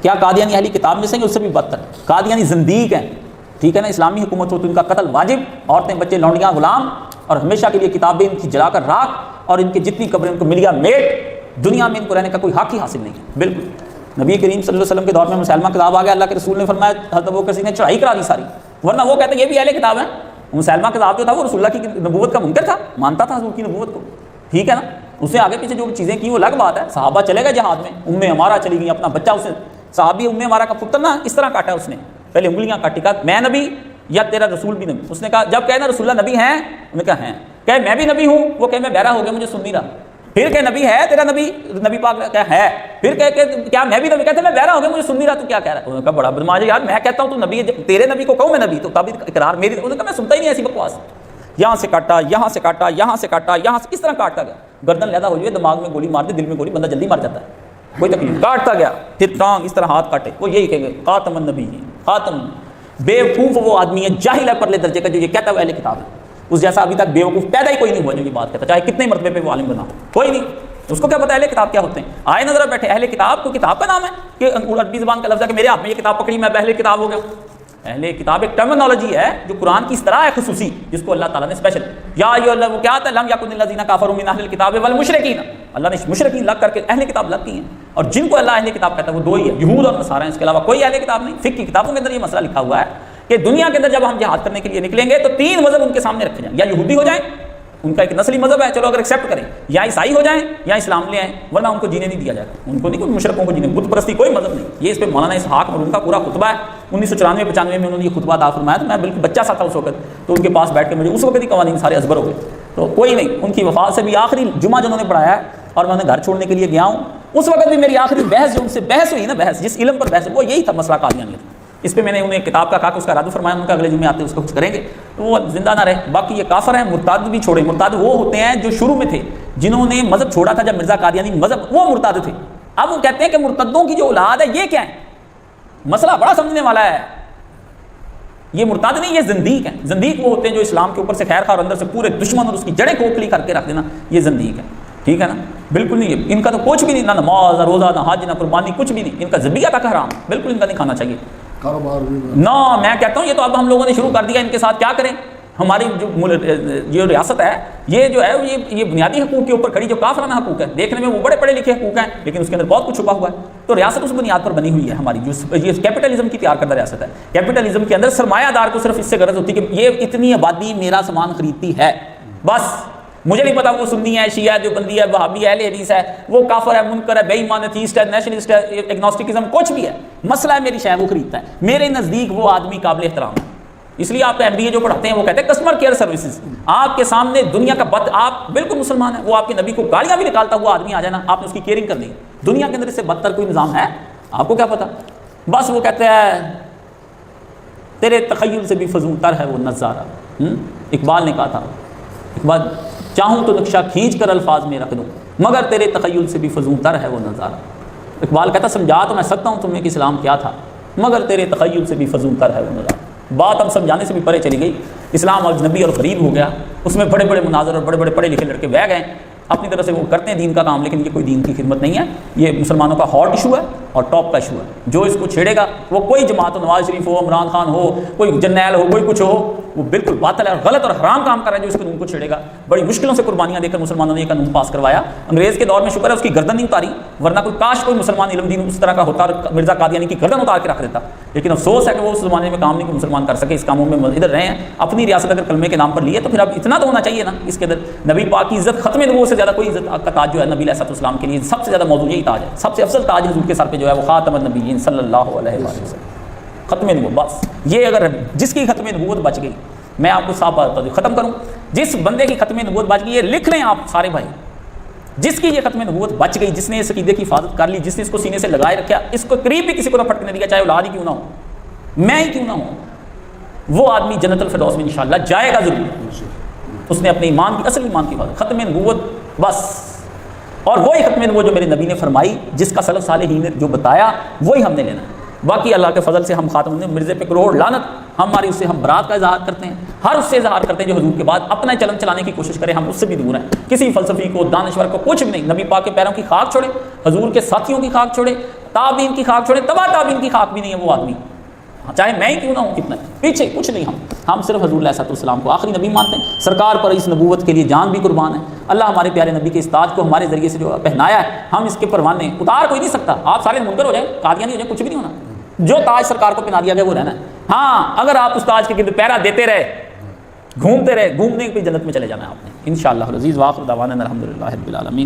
کیا قادیانی اہلی کتاب میں سے اس سے بھی بدتر؟ قادیانی زندیق ہیں، ٹھیک ہے نا، اسلامی حکومت ہو تو ان کا قتل واجب، عورتیں بچے لونڈیاں غلام، اور ہمیشہ کے لیے کتابیں ان کی جلا کر راکھ، اور ان کی جتنی قبریں ان کو مل گیا میٹ، دنیا میں ان کو رہنے کا کوئی حق ہی حاصل نہیں ہے بالکل۔ نبی کریم صلی اللہ علیہ وسلم کے دور میں مسلمہ کتاب آ گیا، اللہ کے رسول نے فرمایا، حضرت ابوبکر صدیق نے چڑھائی کرا دی ساری، ورنہ وہ کہتے ہیں یہ بھی اہل کتاب ہیں۔ مسلمہ کتاب جو تھا وہ رسول اللہ کی نبوت کا منکر تھا، مانتا تھا حضور کی نبوت کو، ٹھیک ہے نا، اس نے آگے پیچھے جو چیزیں کی وہ الگ بات ہے۔ صحابہ چلے گئے جہاد میں، ام ہمارا چلی گئی، اپنا بچہ اسے صحابی ام ہمارا کا پتر نا اس طرح کاٹا اس نے، پہلے انگلیاں کاٹی، کہا میں نبی یا تیرا رسول بھی نبی؟ اس نے کہا، جب کہنا رسول اللہ نبی ہیں، انہوں نے کہا ہیں، کہ میں بھی نبی ہوں، وہ کہ میں بہرا ہو گیا مجھے سن نہیں رہا، پھر کہ نبی ہے تیرا نبی، نبی پاک کہا ہے، پھر کہ کیا میں بھی نبی؟ کہتے میں بہرا ہو گیا مجھے سن نہیں رہا، تو کیا کہہ رہا ہے؟ انہوں نے کہا بڑا بدماش ہے یار، میں کہتا ہوں تو نبی ہے، تیرے نبی کو کہوں میں نبی، تو تب اقرار میری، انہوں نے کہا میں سنتا ہی نہیں ایسی بکواس، یہاں سے کاٹا، یہاں سے کاٹا، یہاں سے کاٹا، یہاں سے، اس طرح کاٹتا گیا، گردن لیدا ہو جائے، دماغ میں گولی مار دے، دل میں گولی، بندہ جلدی مر جاتا ہے، کوئی تکلیف، کاٹتا گیا، پھر ٹانگ اس طرح ہاتھ کاٹے، وہ یہی کہیں گے خاتم النبی، خاتم، بیوقوف وہ آدمی ہے جاہل ہے پرلے درجے کا جو یہ کہتا ہے وہ اہل کتاب ہے، اس جیسا ابھی تک بیوقوف پیدا ہی کوئی نہیں ہوا جو یہ بات کہتا، چاہے کتنے مرتبے پہ وہ عالم بنا، کوئی نہیں، اس کو کیا پتا اہل کتاب کیا ہوتے ہیں؟ آئے نظر بیٹھے، اہل کتاب کو کتاب کا نام ہے کہ عربی زبان کا لفظ ہے کہ میرے ہاتھ میں یہ کتاب پکڑی میں اہل کتاب ہو گیا؟ اہل کتاب ایک ٹرمینالوجی ہے جو قرآن کی اس طرح ہے خصوصی، جس کو اللہ تعالیٰ نے اسپیشل، یا اللہ وہ کیا آتا ہے، لم یکن الذین کفروا من اہل الکتاب والمشرکین، اللہ نے مشرکین لگ کر کے اہل کتاب لگ کی ہیں، اور جن کو اللہ اہل کتاب کہتا ہے وہ دو ہی ہے، یہود اور نصارہ ہیں، اس کے علاوہ کوئی اہل کتاب نہیں۔ فقہ کی کتابوں کے اندر یہ مسئلہ لکھا ہوا ہے کہ دنیا کے اندر جب ہم جہاد کرنے کے لیے نکلیں گے تو تین مذہب ان کے سامنے رکھے جائیں، یا یہودی ہو جائیں، ان کا ایک نسلی مذہب ہے، چلو اگر ایکسیپٹ کریں، یا عیسائی ہو جائیں یا اسلام لے آئیں، ورنہ ان کو جینے نہیں دیا جائے گا، ان کو نہیں، کوئی مشرکوں کو جینے، بت پرستی کوئی مذہب نہیں۔ یہ اس پہ مولانا اسحاق مرحوم کا پورا خطبہ ہے، 1994-95 میں انہوں نے یہ خطبہ عطا فرمایا، تو میں بالکل بچہ سا تھا اس وقت، تو ان کے پاس بیٹھ کے مجھے اس وقت ہی قوانین سارے ازبر ہو گئے، تو کوئی نہیں، ان کی وفات سے بھی آخری جمعہ جو انہوں نے پڑھایا ہے، اور میں انہیں گھر چھوڑنے کے لیے گیا ہوں، اس وقت بھی میری آخری بحث جو ان سے بحث ہوئی نا، بحث جس علم پر بحث، وہ یہی تھا مسئلہ قادیانیت۔ اس پہ میں نے انہیں کتاب کا کہا کہ اس کا رد فرمایا، ان کا اگلے جمعے آتے اس کا کچھ کریں گے، تو وہ زندہ نہ رہے۔ باقی یہ کافر ہیں، مرتد بھی چھوڑے، مرتد وہ ہوتے ہیں جو شروع میں تھے، جنہوں نے مذہب چھوڑا تھا جب مرزا قادیانی مذہب، وہ مرتد تھے۔ اب وہ کہتے ہیں کہ مرتدوں کی جو اولاد ہے یہ کیا ہے؟ مسئلہ بڑا سمجھنے والا ہے، یہ مرتد نہیں، یہ زندیق ہیں۔ زندیق وہ ہوتے ہیں جو اسلام کے اوپر سے خیر خواہ اور اندر سے پورے دشمن اور اس کی جڑیں کھوکھلی کر کے رکھ دینا، یہ زندیق ہے، ٹھیک ہے نا، بالکل نہیں، ان کا تو کچھ بھی نہیں، نہ نماز نہ روزہ نہ حج نہ قربانی، کچھ بھی نہیں، ان کا ذبیحہ تک حرام، بالکل ان کا نہیں کھانا چاہیے، کاروبار بھی نہ میں کہتا ہوں یہ تو اب ہم لوگوں نے شروع کر دیا، ان کے ساتھ کیا کریں؟ ہماری جو ریاست ہے یہ جو ہے یہ بنیادی حقوق کے اوپر کھڑی جو کافرانہ حقوق ہے، دیکھنے میں وہ بڑے پڑھے لکھے حقوق ہیں لیکن اس کے اندر بہت کچھ چھپا ہوا ہے، تو ریاست اس بنیاد پر بنی ہوئی ہے ہماری، جو یہ کیپٹلزم کی تیار کردہ ریاست ہے۔ کیپٹلزم کے اندر سرمایہ دار کو صرف اس سے غرض ہوتی ہے کہ یہ اتنی آبادی میرا سامان خریدتی ہے، بس مجھے نہیں پتا وہ سنی ہے، شیعہ ہے، دیوبندی ہے، وہابی ہے، اہل حدیث ہے، وہ کافر ہے، منکر ہے، بے ایمان ہے، تھیسٹ ہے، نیشنلسٹ ہے، ایگنوسٹکزم، کچھ بھی ہے، مسئلہ ہے میری شے وہ خریدتا ہے، میرے نزدیک وہ آدمی قابل احترام ہے۔ اس لیے آپ MBA جو پڑھاتے ہیں وہ کہتے ہیں کسٹمر کیئر سروسز، آپ کے سامنے دنیا کا آپ بالکل مسلمان ہیں، وہ آپ کے نبی کو گالیاں بھی نکالتا ہوا آدمی آ جانا، آپ نے اس کی کیئرنگ کرنی، دنیا کے اندر اس سے بدتر کوئی نظام ہے؟ آپ کو کیا پتا، بس وہ کہتے ہیں تیرے تخیل سے بھی فضول تر ہے وہ نظارہ۔ اقبال نے کہا تھا، اقبال چاہوں تو نقشہ کھینچ کر الفاظ میں رکھ دوں مگر تیرے تخیل سے بھی فضول تر ہے وہ نظارہ۔ اقبال کہتا سمجھا تو میں سکتا ہوں تمہیں کہ اسلام کیا تھا مگر تیرے تخیل سے بھی فضول تر ہے وہ نظارہ۔ بات اب سمجھانے سے بھی پرے چلی گئی، اسلام اجنبی اور غریب ہو گیا، اس میں بڑے بڑے مناظر اور بڑے بڑے پڑھے لکھے لڑکے بہ گئے، اپنی طرف سے وہ کرتے ہیں دین کا کام، لیکن یہ کوئی دین کی خدمت نہیں ہے، یہ مسلمانوں کا ہاٹ ایشو ہے اور ٹاپ کا ایشو ہے۔ جو اس کو چھیڑے گا وہ کوئی جماعت ہو، نواز شریف ہو، عمران خان ہو، کوئی جرنیل ہو، کوئی کچھ ہو، وہ بالکل باطل ہے اور غلط اور حرام کام کر رہا ہے جو اس قانون کو چھیڑے گا۔ بڑی مشکلوں سے قربانیاں دے کر مسلمانوں نے یہ قانون پاس کروایا، انگریز کے دور میں شکر ہے اس کی گردن نہیں اتاری، ورنہ کوئی کاش کوئی مسلمان علم دین اس طرح کا ہوتا اور مرزا قادیانی کی گردن اتار کے رکھ دیتا، لیکن افسوس ہے کہ وہ اس زمانے میں کام نہیں کوئی مسلمان کر سکے، اس کاموں میں ادھر رہے ہیں، اپنی ریاست اگر کلمے کے نام پر لیے تو پھر اب اتنا تو ہونا چاہیے نا اس کے اندر، نبی پاک کی عزت، ختم نبوت سے زیادہ کوئی عزت کا تاج جو ہے نبی علیہ السلام کے لیے سب سے زیادہ موضوع یہی تاج ہے، سب سے افضل تاج حضور کے سر پہ جو ہے وہ خاتم النبیین صلی اللہ علیہ وسلم، ختم نبوت۔ بس یہ اگر جس کی ختم نبوت بچ گئی، میں آپ کو صاف بات بتا دوں، ختم کروں، جس بندے کی ختم نبوت بچ گئی، یہ لکھ لیں آپ سارے بھائی، جس کی یہ ختم نبوت بچ گئی، جس نے اس عقیدے کی حفاظت کر لی، جس نے اس کو سینے سے لگائے رکھا، اس کو قریب بھی کسی کو نہ پھٹکنے دیا، چاہے اولاد ہی کیوں نہ ہو، میں ہی کیوں نہ ہوں، وہ آدمی جنت الفردوس میں انشاءاللہ جائے گا ضرور، اس نے اپنے ایمان کی، اصل ایمان کی حفاظت، ختم نبوت بس، اور وہی ختم نبوت جو میرے نبی نے فرمائی، جس کا سلف صالحین نے جو بتایا وہی ہم نے لینا ہے۔ باقی اللہ کے فضل سے ہم خاتم مرزے پہ کروڑ لعنت، ہماری اس سے ہم برات کا اظہار کرتے ہیں، ہر اس سے اظہار کرتے ہیں جو حضور کے بعد اپنا چلن چلانے کی کوشش کرے، ہم اس سے بھی دور ہیں، کسی فلسفی کو دانشور کو کچھ بھی نہیں، نبی پاک کے پیروں کی خاک چھوڑے، حضور کے ساتھیوں کی خاک چھوڑے، تابعین کی خاک چھوڑے، تبا تابعین کی خاک بھی نہیں ہے وہ آدمی، چاہے میں ہی کیوں نہ ہوں، کتنا پیچھے کچھ نہیں، ہم صرف حضور علیہ السلام کو آخری نبی مانتے ہیں، سرکار پر اس نبوت کے لیے جان بھی قربان ہے۔ اللہ ہمارے پیارے نبی کے اس تاج کو ہمارے ذریعے سے جو پہنایا ہے، ہم اس کے پروانے اتار کوئی نہیں سکتا، آپ سارے منکر ہو جائیں، قادیانی ہو جائیں، کچھ بھی نہیں ہونا، جو تاج سرکار کو پہنا دیا گیا وہ رہنا ہے۔ ہاں اگر آپ اس تاج کے گرد پہرا دیتے رہے، گھومتے رہے، گھومنے کی جنت میں چلے جانا ہے آپ نے انشاءاللہ العزیز۔ وآخر دعوانا الحمدللہ رب العالمین۔